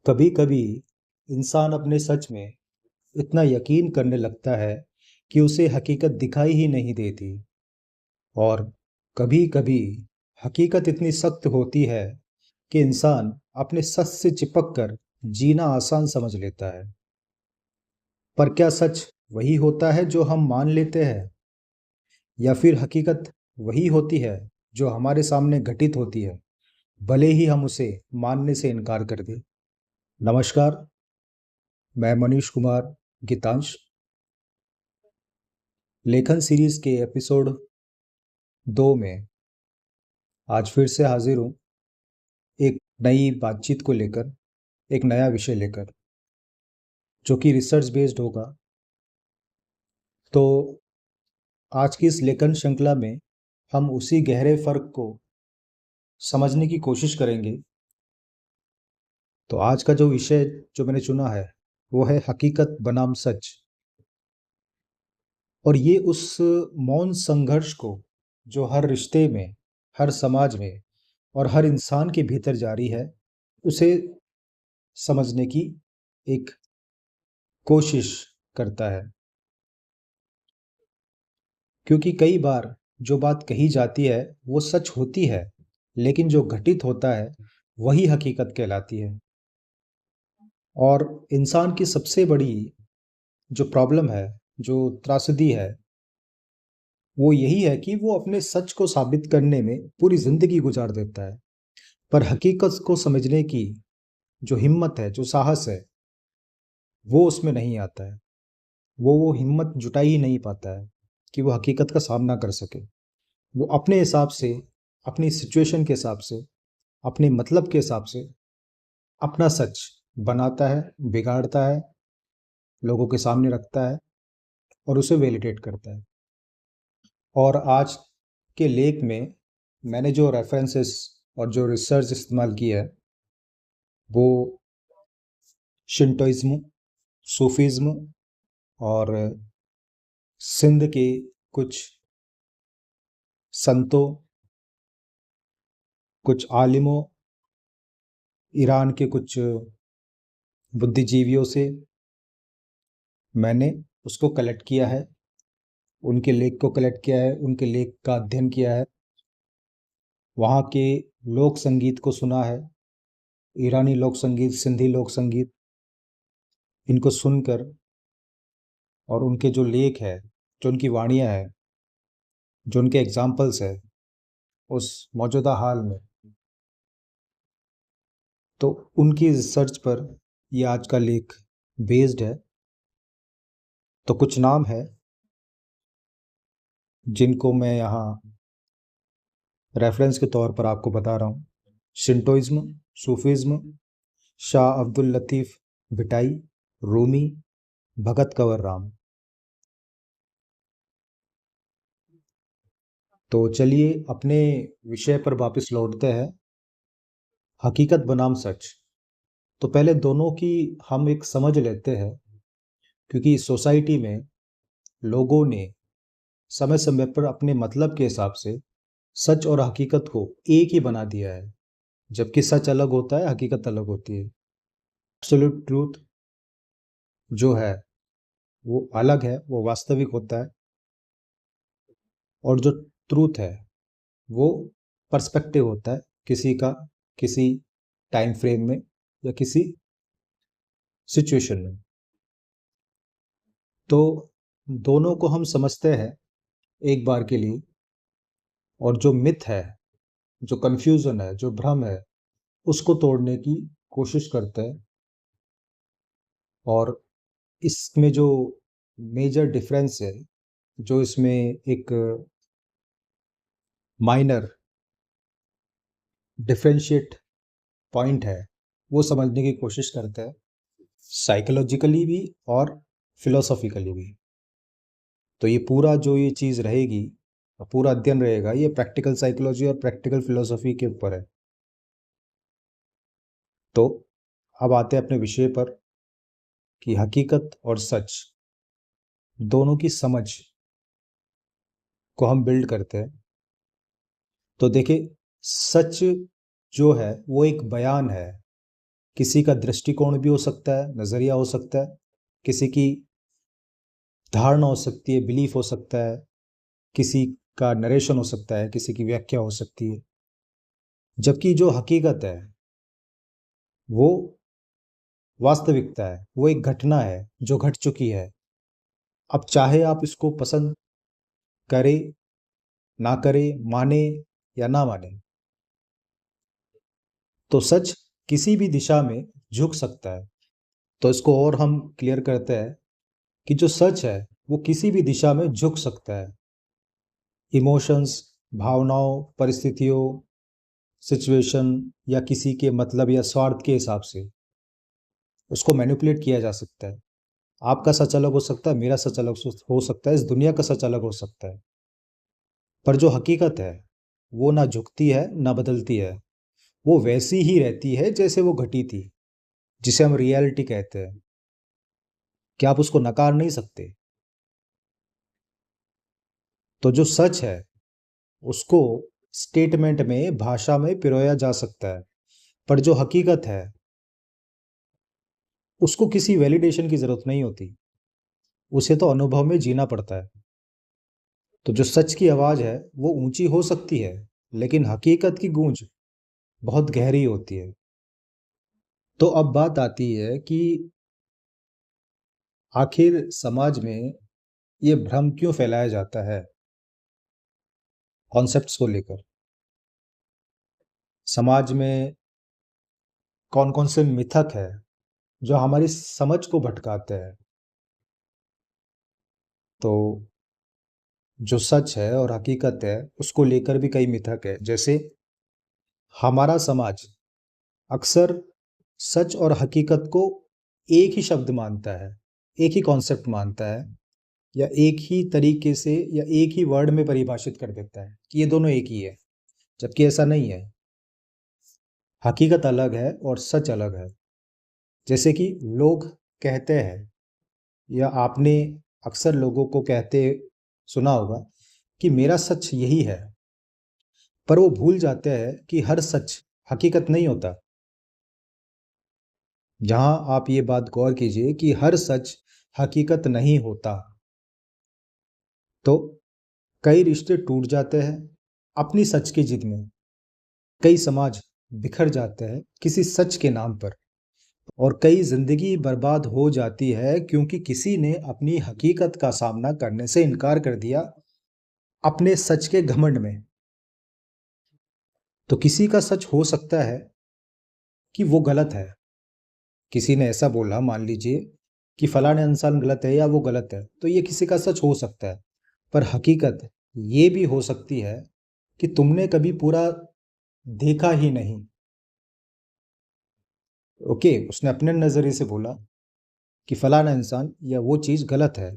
कभी कभी इंसान अपने सच में इतना यकीन करने लगता है कि उसे हकीकत दिखाई ही नहीं देती। और कभी कभी हकीकत इतनी सख्त होती है कि इंसान अपने सच से चिपक कर जीना आसान समझ लेता है। पर क्या सच वही होता है जो हम मान लेते हैं, या फिर हकीकत वही होती है जो हमारे सामने घटित होती है, भले ही हम उसे मानने से इनकार कर दें। नमस्कार, मैं मनीष कुमार गीतांश लेखन सीरीज के एपिसोड 2 में आज फिर से हाजिर हूँ, एक नई बातचीत को लेकर, एक नया विषय लेकर जो कि रिसर्च बेस्ड होगा। तो आज की इस लेखन श्रृंखला में हम उसी गहरे फर्क को समझने की कोशिश करेंगे। तो आज का जो विषय जो मैंने चुना है वो है हकीकत बनाम सच। और ये उस मौन संघर्ष को जो हर रिश्ते में, हर समाज में और हर इंसान के भीतर जारी है, उसे समझने की एक कोशिश करता है। क्योंकि कई बार जो बात कही जाती है वो सच होती है, लेकिन जो घटित होता है वही हकीकत कहलाती है। और इंसान की सबसे बड़ी जो प्रॉब्लम है, जो त्रासदी है, वो यही है कि वो अपने सच को साबित करने में पूरी जिंदगी गुजार देता है, पर हकीकत को समझने की जो हिम्मत है, जो साहस है, वो उसमें नहीं आता है। वो हिम्मत जुटा ही नहीं पाता है कि वो हकीकत का सामना कर सके। वो अपने हिसाब से, अपनी सिचुएशन के हिसाब से, अपने मतलब के हिसाब से अपना सच बनाता है, बिगाड़ता है, लोगों के सामने रखता है और उसे वैलिडेट करता है। और आज के लेख में मैंने जो रेफरेंसेस और जो रिसर्च इस्तेमाल की है वो शिंटोइज्म, सूफीज्म और सिंध के कुछ संतों, कुछ आलिमों, ईरान के कुछ बुद्धिजीवियों से मैंने उसको कलेक्ट किया है, उनके लेख को कलेक्ट किया है, उनके लेख का अध्ययन किया है, वहाँ के लोक संगीत को सुना है, ईरानी लोक संगीत, सिंधी लोक संगीत, इनको सुनकर और उनके जो लेख है, जो उनकी वाणियाँ हैं, जो उनके एग्जाम्पल्स है उस मौजूदा हाल में, तो उनकी रिसर्च पर ये आज का लेख बेस्ड है। तो कुछ नाम है जिनको मैं यहाँ रेफरेंस के तौर पर आपको बता रहा हूँ। शिंटोइज्म, सूफिज्म, शाह अब्दुल लतीफ़ भिटाई, रूमी, भगत कंवर राम। तो चलिए अपने विषय पर वापस लौटते हैं, हकीकत बनाम सच। तो पहले दोनों की हम एक समझ लेते हैं, क्योंकि सोसाइटी में लोगों ने समय समय पर अपने मतलब के हिसाब से सच और हकीकत को एक ही बना दिया है, जबकि सच अलग होता है, हकीकत अलग होती है। एब्सोल्यूट ट्रूथ जो है वो अलग है, वो वास्तविक होता है, और जो ट्रूथ है वो पर्सपेक्टिव होता है किसी का, किसी टाइम फ्रेम में या किसी सिचुएशन में। तो दोनों को हम समझते हैं एक बार के लिए, और जो मिथ है, जो कंफ्यूजन है, जो भ्रम है, उसको तोड़ने की कोशिश करते हैं। और इसमें जो मेजर डिफरेंस है, जो इसमें एक माइनर डिफरेंशिएट पॉइंट है, वो समझने की कोशिश करते हैं, साइकोलॉजिकली भी और फिलोसॉफिकली भी। तो ये पूरा जो ये चीज़ रहेगी, पूरा अध्ययन रहेगा, ये प्रैक्टिकल साइकोलॉजी और प्रैक्टिकल फिलोसॉफी के ऊपर है। तो अब आते हैं अपने विषय पर कि हकीकत और सच दोनों की समझ को हम बिल्ड करते हैं। तो देखिए, सच जो है वो एक बयान है किसी का दृष्टिकोण भी हो सकता है, नज़रिया हो सकता है, किसी की धारणा हो सकती है, बिलीफ हो सकता है, किसी का नरेशन हो सकता है, किसी की व्याख्या हो सकती है। जबकि जो हकीकत है वो वास्तविकता है, वो एक घटना है जो घट चुकी है। अब चाहे आप इसको पसंद करें, ना करें, माने या ना माने, तो सच किसी भी दिशा में झुक सकता है। तो इसको और हम क्लियर करते हैं कि जो सच है वो किसी भी दिशा में झुक सकता है। इमोशंस, भावनाओं, परिस्थितियों, सिचुएशन या किसी के मतलब या स्वार्थ के हिसाब से उसको मैनिपुलेट किया जा सकता है। आपका सच अलग हो सकता है, मेरा सच अलग हो सकता है, इस दुनिया का सच अलग हो सकता है। पर जो हकीकत है वो ना झुकती है ना बदलती है, वो वैसी ही रहती है जैसे वो घटी थी, जिसे हम रियलिटी कहते हैं। क्या आप उसको नकार नहीं सकते? तो जो सच है उसको स्टेटमेंट में, भाषा में पिरोया जा सकता है, पर जो हकीकत है उसको किसी वैलिडेशन की जरूरत नहीं होती, उसे तो अनुभव में जीना पड़ता है। तो जो सच की आवाज है वो ऊंची हो सकती है, लेकिन हकीकत की गूंज बहुत गहरी होती है। तो अब बात आती है कि आखिर समाज में ये भ्रम क्यों फैलाया जाता है कॉन्सेप्ट्स को लेकर। समाज में कौन कौन से मिथक है जो हमारी समझ को भटकाते हैं। तो जो सच है और हकीकत है उसको लेकर भी कई मिथक है। जैसे हमारा समाज अक्सर सच और हकीकत को एक ही शब्द मानता है, एक ही कॉन्सेप्ट मानता है, या एक ही तरीके से या एक ही वर्ड में परिभाषित कर देता है कि ये दोनों एक ही है, जबकि ऐसा नहीं है। हकीकत अलग है और सच अलग है। जैसे कि लोग कहते हैं, या आपने अक्सर लोगों को कहते सुना होगा कि मेरा सच यही है, पर वो भूल जाते हैं कि हर सच हकीकत नहीं होता। जहां आप ये बात गौर कीजिए कि हर सच हकीकत नहीं होता, तो कई रिश्ते टूट जाते हैं अपनी सच की जिद में, कई समाज बिखर जाते हैं किसी सच के नाम पर, और कई जिंदगी बर्बाद हो जाती है क्योंकि किसी ने अपनी हकीकत का सामना करने से इनकार कर दिया अपने सच के घमंड में। तो किसी का सच हो सकता है कि वो गलत है। किसी ने ऐसा बोला, मान लीजिए कि फलाने इंसान गलत है या वो गलत है, तो ये किसी का सच हो सकता है। पर हकीकत ये भी हो सकती है कि तुमने कभी पूरा देखा ही नहीं। ओके, उसने अपने नज़रिए से बोला कि फलाना इंसान या वो चीज़ गलत है,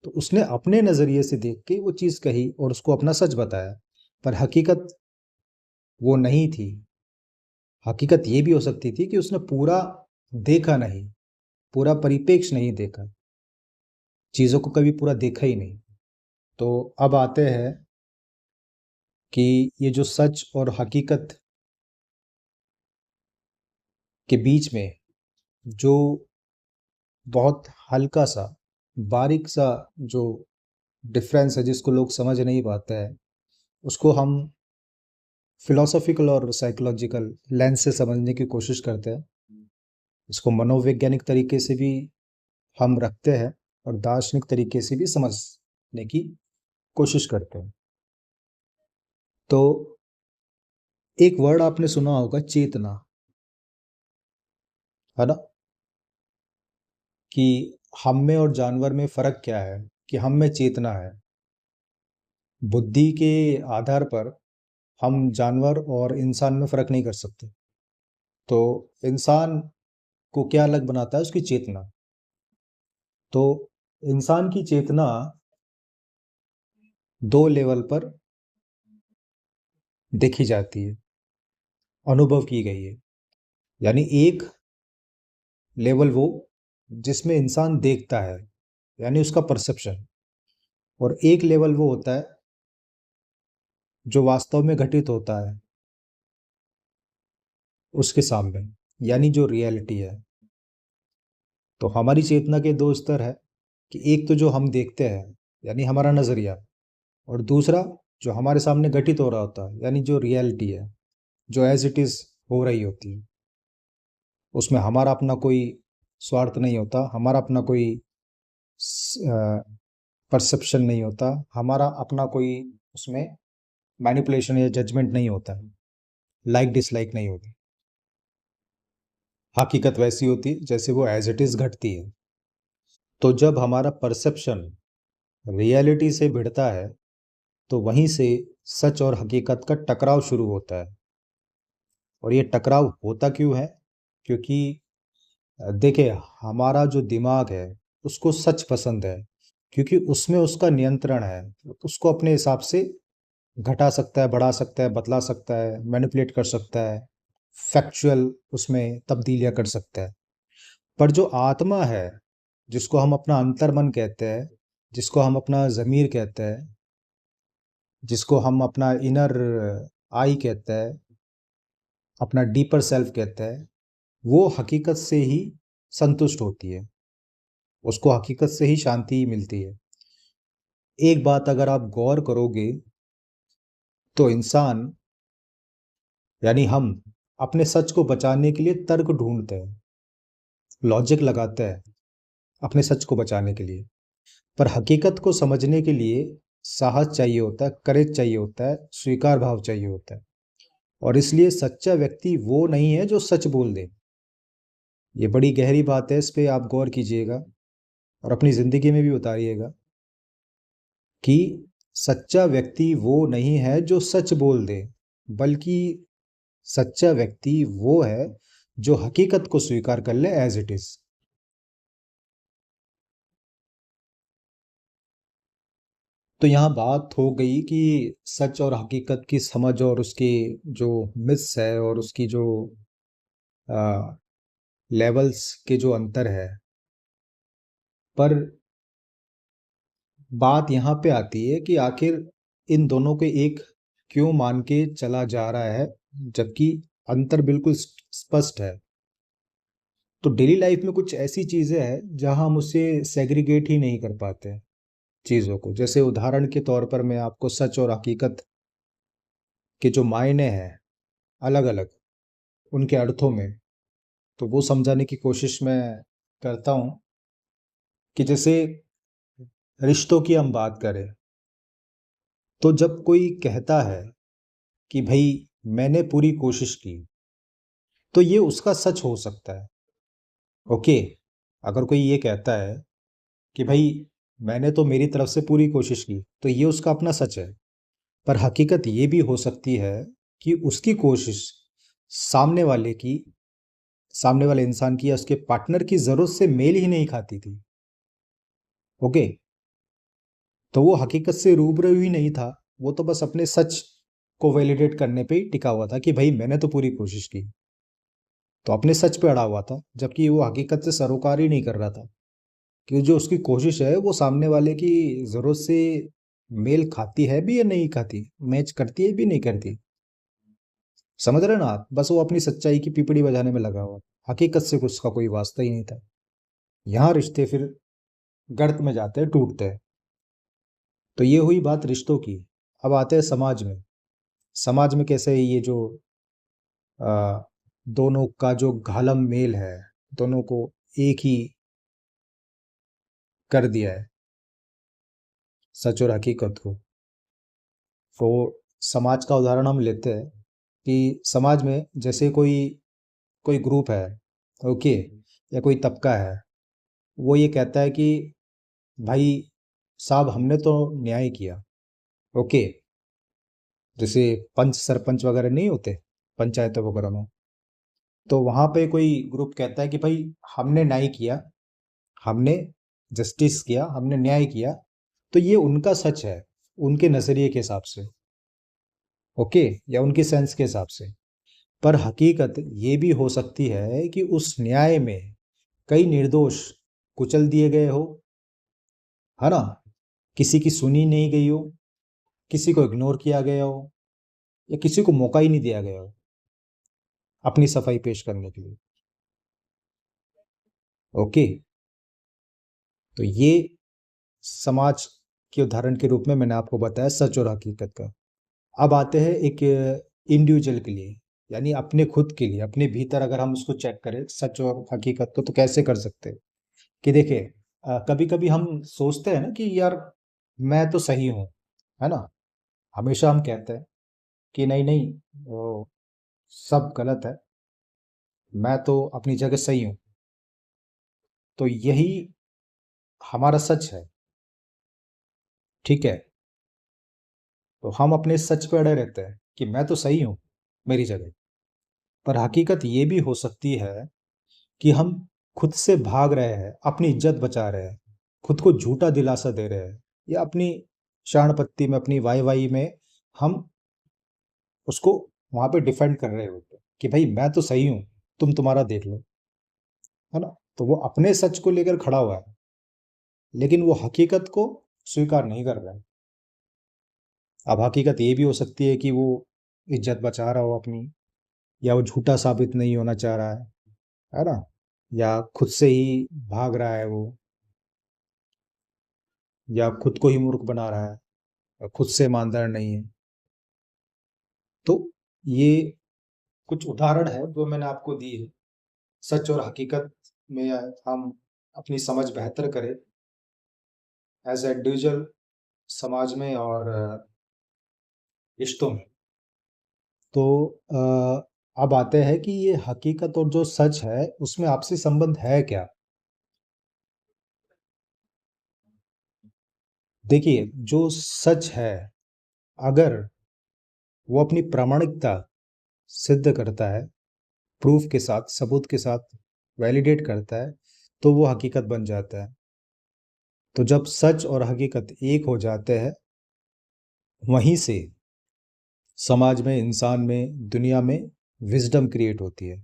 तो उसने अपने नज़रिए से देख के वो चीज़ कही और उसको अपना सच बताया, पर हकीकत वो नहीं थी। हकीकत ये भी हो सकती थी कि उसने पूरा देखा नहीं, पूरा परिप्रेक्ष्य नहीं देखा, चीज़ों को कभी पूरा देखा ही नहीं। तो अब आते हैं कि ये जो सच और हकीकत के बीच में जो बहुत हल्का सा, बारीक सा जो डिफरेंस है जिसको लोग समझ नहीं पाते हैं, उसको हम फिलोसॉफिकल और साइकोलॉजिकल लेंस से समझने की कोशिश करते हैं। इसको मनोवैज्ञानिक तरीके से भी हम रखते हैं और दार्शनिक तरीके से भी समझने की कोशिश करते हैं। तो एक वर्ड आपने सुना होगा, चेतना, है ना? कि हम में और जानवर में फर्क क्या है, कि हम में चेतना है। बुद्धि के आधार पर हम जानवर और इंसान में फर्क नहीं कर सकते। तो इंसान को क्या अलग बनाता है? उसकी चेतना। तो इंसान की चेतना दो लेवल पर देखी जाती है, अनुभव की गई है। यानी एक लेवल वो जिसमें इंसान देखता है, यानी उसका परसेप्शन, और एक लेवल वो होता है जो वास्तव में घटित होता है उसके सामने। यानी जो रियलिटी है। तो हमारी चेतना के दो स्तर है कि एक तो जो हम देखते हैं यानी हमारा नज़रिया, और दूसरा जो हमारे सामने घटित हो रहा होता है यानी जो रियलिटी है, जो एज इट इज़ हो रही होती है। उसमें हमारा अपना कोई स्वार्थ नहीं होता, हमारा अपना कोई परसेप्शन नहीं होता, हमारा अपना कोई उसमें मैनिपुलेशन या जजमेंट नहीं होता है, लाइक डिसलाइक नहीं होती। हकीकत वैसी होती है जैसे वो एज इट इज़ घटती है। तो जब हमारा परसेप्शन रियलिटी से भिड़ता है तो वहीं से सच और हकीकत का टकराव शुरू होता है। और ये टकराव होता क्यों है? क्योंकि देखिए, हमारा जो दिमाग है उसको सच पसंद है, क्योंकि उसमें उसका नियंत्रण है। उसको अपने हिसाब से घटा सकता है, बढ़ा सकता है, बदला सकता है, मैनिपुलेट कर सकता है, फैक्चुअल उसमें तब्दीलियां कर सकता है। पर जो आत्मा है, जिसको हम अपना अंतर्मन कहते हैं, जिसको हम अपना ज़मीर कहते हैं, जिसको हम अपना इनर आई कहते हैं, अपना डीपर सेल्फ कहते हैं, वो हकीकत से ही संतुष्ट होती है। उसको हकीकत से ही शांति मिलती है। एक बात अगर आप गौर करोगे तो इंसान यानी हम अपने सच को बचाने के लिए तर्क ढूंढते हैं, लॉजिक लगाते हैं अपने सच को बचाने के लिए। पर हकीकत को समझने के लिए साहस चाहिए होता है, करेज चाहिए होता है, स्वीकार भाव चाहिए होता है। और इसलिए सच्चा व्यक्ति वो नहीं है जो सच बोल दे। ये बड़ी गहरी बात है, इस पे आप गौर कीजिएगा और अपनी ज़िंदगी में भी उतारिएगा कि सच्चा व्यक्ति वो नहीं है जो सच बोल दे, बल्कि सच्चा व्यक्ति वो है जो हकीकत को स्वीकार कर ले एज इट इज़। तो यहाँ बात हो गई कि सच और हकीकत की समझ और उसकी जो मिस है और उसकी जो लेवल्स के जो अंतर है। पर बात यहाँ पे आती है कि आखिर इन दोनों के एक क्यों मान के चला जा रहा है, जबकि अंतर बिल्कुल स्पष्ट है। तो डेली लाइफ में कुछ ऐसी चीज़ें हैं जहाँ हम उसे सेग्रीगेट ही नहीं कर पाते चीज़ों को। जैसे उदाहरण के तौर पर मैं आपको सच और हकीकत के जो मायने हैं अलग अलग उनके अर्थों में, तो वो समझाने की कोशिश मैं करता हूँ कि जैसे रिश्तों की हम बात करें, तो जब कोई कहता है कि भाई मैंने पूरी कोशिश की, तो ये उसका सच हो सकता है। ओके, अगर कोई ये कहता है कि भाई मैंने तो मेरी तरफ से पूरी कोशिश की, तो ये उसका अपना सच है। पर हकीकत ये भी हो सकती है कि उसकी कोशिश सामने वाले की सामने वाले इंसान की या उसके पार्टनर की ज़रूरत से मेल ही नहीं खाती थी। ओके, तो वो हकीकत से रूबरू ही नहीं था। वो तो बस अपने सच को वैलिडेट करने पे ही टिका हुआ था कि भाई मैंने तो पूरी कोशिश की। तो अपने सच पे अड़ा हुआ था, जबकि वो हकीकत से सरोकार ही नहीं कर रहा था कि जो उसकी कोशिश है वो सामने वाले की ज़रूरत से मेल खाती है भी या नहीं खाती, मैच करती है भी नहीं करती। समझ रहे ना आप? बस वो अपनी सच्चाई की पीपड़ी बजाने में लगा हुआ, हकीकत से उसका कोई वास्ता ही नहीं था। यहाँ रिश्ते फिर गर्त में जाते हैं, टूटते हैं। तो ये हुई बात रिश्तों की। अब आते हैं समाज में। समाज में कैसे ये जो आ, दोनों का जो घालम मेल है, दोनों को एक ही कर दिया है, सच और हकीकत को। तो समाज का उदाहरण हम लेते हैं कि समाज में जैसे कोई कोई ग्रुप है, ओके, या कोई तबका है, वो ये कहता है कि भाई साहब हमने तो न्याय किया। ओके, जैसे पंच सरपंच वगैरह नहीं होते पंचायतों वगैरह में, तो वहाँ पे कोई ग्रुप कहता है कि भाई हमने न्याय किया, हमने जस्टिस किया, हमने न्याय किया। तो ये उनका सच है, उनके नज़रिए के हिसाब से, ओके, या उनकी सेंस के हिसाब से। पर हकीकत ये भी हो सकती है कि उस न्याय में कई निर्दोष कुचल दिए गए हो, है ना, किसी की सुनी नहीं गई हो, किसी को इग्नोर किया गया हो, या किसी को मौका ही नहीं दिया गया हो अपनी सफाई पेश करने के लिए। ओके, तो ये समाज के उदाहरण के रूप में मैंने आपको बताया सच और हकीकत का। अब आते हैं एक इंडिविजुअल के लिए, यानी अपने खुद के लिए, अपने भीतर अगर हम उसको चेक करें सच और हकीकत को, तो कैसे कर सकते हैं कि देखिए, कभी कभी हम सोचते हैं ना कि यार मैं तो सही हूँ, है ना। हमेशा हम कहते हैं कि नहीं नहीं, वो सब गलत है, मैं तो अपनी जगह सही हूँ। तो यही हमारा सच है, ठीक है। तो हम अपने सच पे अड़े रहते हैं कि मैं तो सही हूँ मेरी जगह। पर हकीकत ये भी हो सकती है कि हम खुद से भाग रहे हैं, अपनी इज्जत बचा रहे हैं, खुद को झूठा दिलासा दे रहे हैं, या अपनी शान-पत्ती में, अपनी वाई-वाई में हम उसको वहाँ पे डिफेंड कर रहे होते हैं कि भाई मैं तो सही हूँ, तुम तुम्हारा देख लो, है ना? तो वो अपने सच को लेकर खड़ा हुआ है, लेकिन वो हकीकत को स्वीकार नहीं कर रहा है। अब हकीकत ये भी हो सकती है कि वो इज्जत बचा रहा हो अपनी, या वो झूठा साबित नहीं होना चाह रहा है ना? या खुद से ही भाग रहा है वो, या खुद को ही मूर्ख बना रहा है, खुद से ईमानदार नहीं है। तो ये कुछ उदाहरण है जो मैंने आपको दी है। सच और हकीकत में हम अपनी समझ बेहतर करें एज ए इंडिविजुअल, समाज में और रिश्तों में। तो अब आते हैं कि ये हकीकत और जो सच है उसमें आपसी संबंध है क्या। देखिए, जो सच है, अगर वो अपनी प्रामाणिकता सिद्ध करता है, प्रूफ के साथ, सबूत के साथ वैलिडेट करता है, तो वो हकीकत बन जाता है। तो जब सच और हकीकत एक हो जाते हैं, वहीं से समाज में, इंसान में, दुनिया में विजडम क्रिएट होती है।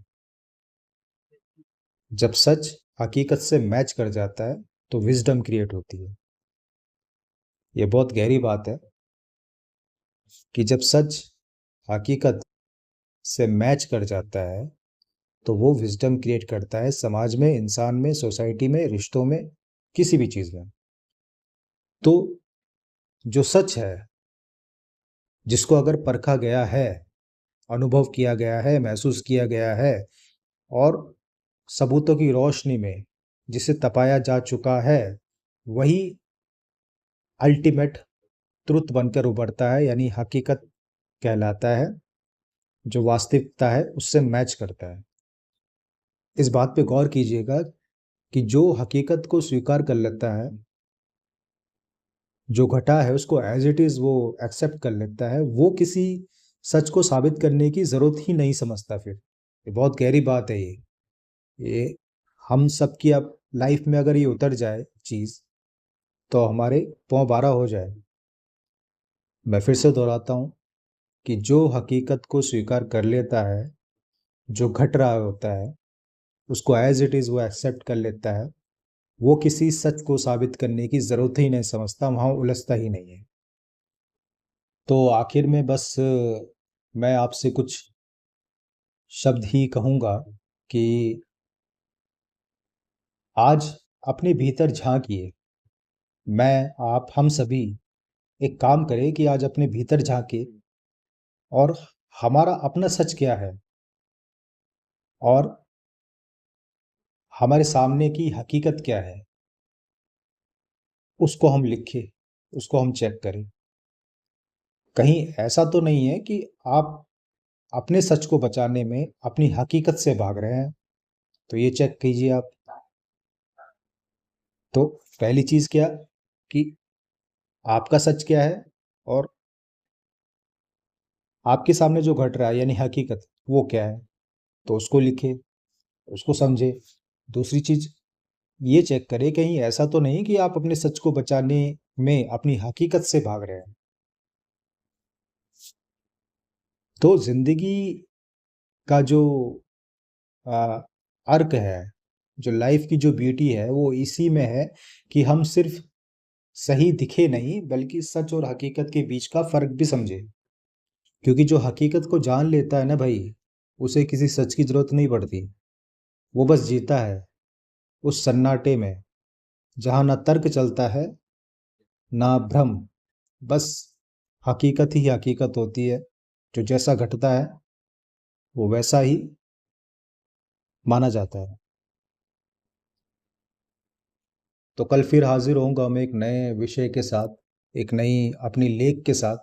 जब सच हकीकत से मैच कर जाता है तो विजडम क्रिएट होती है। ये बहुत गहरी बात है कि जब सच हकीकत से मैच कर जाता है तो वो विजडम क्रिएट करता है समाज में, इंसान में, सोसाइटी में, रिश्तों में, किसी भी चीज़ में। तो जो सच है, जिसको अगर परखा गया है, अनुभव किया गया है, महसूस किया गया है, और सबूतों की रोशनी में जिसे तपाया जा चुका है, वही अल्टीमेट ट्रुथ बनकर उभरता है, यानी हकीकत कहलाता है, जो वास्तविकता है उससे मैच करता है। इस बात पे गौर कीजिएगा कि जो हकीकत को स्वीकार कर लेता है, जो घटा है उसको एज इट इज़ वो एक्सेप्ट कर लेता है, वो किसी सच को साबित करने की ज़रूरत ही नहीं समझता फिर। ये बहुत गहरी बात है ये हम सबकी अब लाइफ में अगर ये उतर जाए चीज़, तो हमारे पाँव बारह हो जाए। मैं फिर से दोहराता हूँ कि जो हकीकत को स्वीकार कर लेता है, जो घट रहा होता है उसको एज इट इज़ वो एक्सेप्ट कर लेता है, वो किसी सच को साबित करने की ज़रूरत ही नहीं समझता, वहाँ उलझता ही नहीं है। तो आखिर में बस मैं आपसे कुछ शब्द ही कहूँगा कि आज अपने भीतर झाँकिए। मैं, आप, हम सभी एक काम करें कि आज अपने भीतर झाँके और हमारा अपना सच क्या है, और हमारे सामने की हकीकत क्या है, उसको हम लिखें, उसको हम चेक करें। कहीं ऐसा तो नहीं है कि आप अपने सच को बचाने में अपनी हकीकत से भाग रहे हैं, तो ये चेक कीजिए आप। तो पहली चीज़ क्या कि आपका सच क्या है, और आपके सामने जो घट रहा है यानी हकीकत, वो क्या है, तो उसको लिखें, उसको समझें। दूसरी चीज़ ये चेक करें कहीं ऐसा तो नहीं कि आप अपने सच को बचाने में अपनी हकीकत से भाग रहे हैं। तो ज़िंदगी का जो अ, अर्क है, जो लाइफ की जो ब्यूटी है, वो इसी में है कि हम सिर्फ सही दिखे नहीं, बल्कि सच और हकीकत के बीच का फ़र्क भी समझें। क्योंकि जो हकीकत को जान लेता है ना भाई, उसे किसी सच की ज़रूरत नहीं पड़ती। वो बस जीता है, उस सन्नाटे में जहाँ ना तर्क चलता है ना भ्रम, बस हकीकत ही हकीकत होती है। जो जैसा घटता है वो वैसा ही माना जाता है। तो कल फिर हाजिर होऊंगा मैं एक नए विषय के साथ, एक नई अपनी लेख के साथ।